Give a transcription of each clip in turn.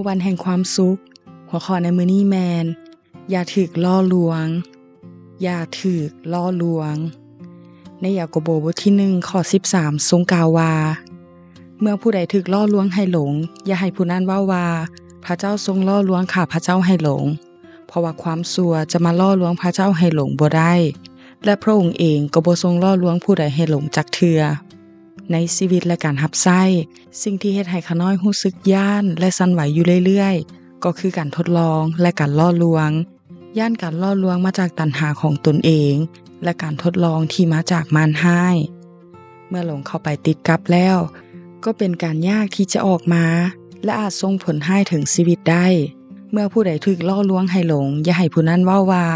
วันแห่งความสุขหัวข้อในมื้อนี้แมนอย่าถูกล่อลวงอย่าถูกล่อลวงในยากอบบทที่1ข้อ13ทรงกล่าวว่าเมื่อผู้ใดถูกล่อลวงให้หลงอย่าให้ผู้นั้นเว้าว่าพระเจ้าทรงล่อลวงข้าพระเจ้าให้หลงเพราะว่าความชั่วจะมาล่อลวงพระเจ้าให้หลงบ่ได้และพระองค์เองก็บ่ทรงล่อลวงผู้ใดให้หลงจักเทื่อในชีวิตและการรับใช้สิ่งที่เฮ็ดให้ข้าน้อยรู้สึกย้านและสั่นไหวอยู่เรื่อยๆก็คือการทดลองและการล่อลวงย้านการล่อลวงมาจากตัณหาของตนเองและการทดลองที่มาจากมารร้ายเมื่อหลงเข้าไปติดกับแล้วก็เป็นการยากที่จะออกมาและอาจส่งผลร้ายถึงชีวิตได้เมื่อผู้ใดถูกล่อลวงให้หลงอย่าให้ผู้นั้นเว้าว่า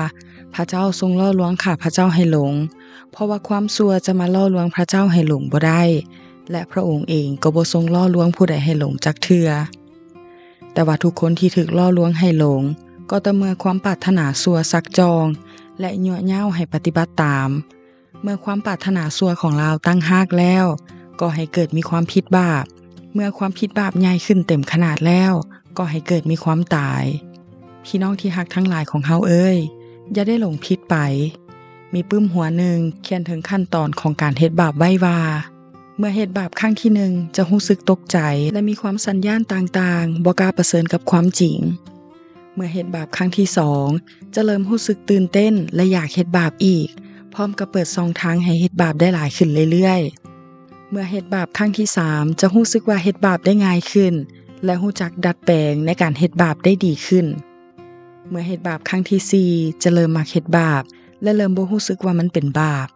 พระเจ้าทรงล่อลวงข้าพระเจ้าให้หลงเพราะว่าความชั่วจะมาล่อลวงพระเจ้าให้หลงบ่ได้และพระองค์เองก็บ่ทรงล่อลวงผู้ใดให้หลงจักเทื่อแต่ว่าทุกคนที่ถูกล่อลวงให้หลงก็ต่อเมื่อความปรารถนาชั่วซักจองและยั่วยุให้ปฏิบัติตามเมื่อความปรารถนาชั่วของเราตั้งหากแล้วก็ให้เกิดมีความผิดบาปเมื่อความผิดบาปใหญ่ขึ้นเต็มขนาดแล้วก็ให้เกิดมีความตายพี่น้องที่รักทั้งหลายของเฮาเอ้ยอย่าได้หลงผิดไปมีปึ้มหัวหนึ่งเขียนถึงขั้นตอนของการเฮ็ดบาปไว้ว่าเมื่อเฮ็ดบาปครั้งที่1จะรู้สึกตกใจและมีความสัญญาณต่างๆบ่กล้าเผชิญกับความจริงเมื่อเฮ็ดบาปครั้งที่2จะเริ่มรู้สึกตื่นเต้นและอยากเฮ็ดบาปอีกพร้อมกับเปิดช่องทางให้เฮ็ดบาปได้หลายขึ้นเรื่อยๆเมื่อเฮ็ดบาปครั้งที่3จะรู้สึกว่าเฮ็ดบาปได้ง่ายขึ้นและรู้จักดัดแปลงในการเฮ็ดบาปได้ดีขึ้นเมื่อเฮ็ดบาปครั้งที่4จะเริ่มมักเฮ็ดบาปและเริ่มบ่รู้สึกว่ามันเป็นบาป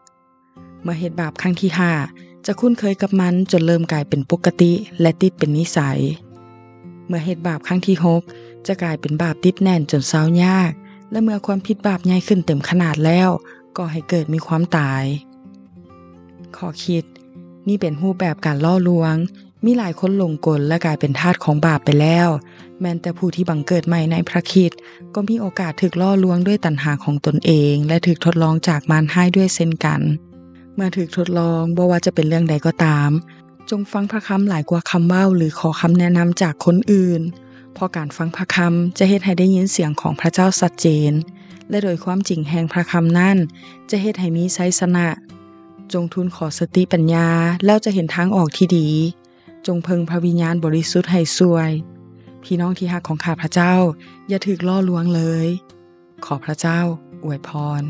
เมื่อเฮ็ดบาปครั้งที่5จะคุ้นเคยกับมันจนเริ่มกลายเป็นปกติและติดเป็นนิสัยเมื่อเฮ็ดบาปครั้งที่6จะกลายเป็นบาปติดแน่นจนเซายากและเมื่อความผิดบาปใหญ่ขึ้นเต็มขนาดแล้วก็ให้เกิดมีความตายข้อคิดนี่เป็นรูปแบบการล่อลวงมีหลายคนหลงกลและกลายเป็นทาสของบาปไปแล้วแม้แต่ผู้ที่บังเกิดใหม่ในพระคริสต์ก็มีโอกาสถูกล่อลวงด้วยตัณหาของตนเองและถูกทดลองจากมารร้ายด้วยเช่นกันเมื่อถูกทดลองบ่ว่าจะเป็นเรื่องใดก็ตามจงฟังพระคำหลายกว่าคำเว้าหรือขอคำแนะนำจากคนอื่นเพราะการฟังพระคำจะเฮ็ดให้ได้ยินเสียงของพระเจ้าชัดเจนและโดยความจริงแห่งพระคำนั้นจะเฮ็ดให้มีชัยชนะจงทูลขอสติปัญญาแล้วจะเห็นทางออกที่ดีจงเพิ่งพระวิญญาณบริสุทธิ์ให้ช่วยพี่น้องที่รักของข้าพระเจ้าอย่าถูกล่อลวงเลยขอพระเจ้าอวยพร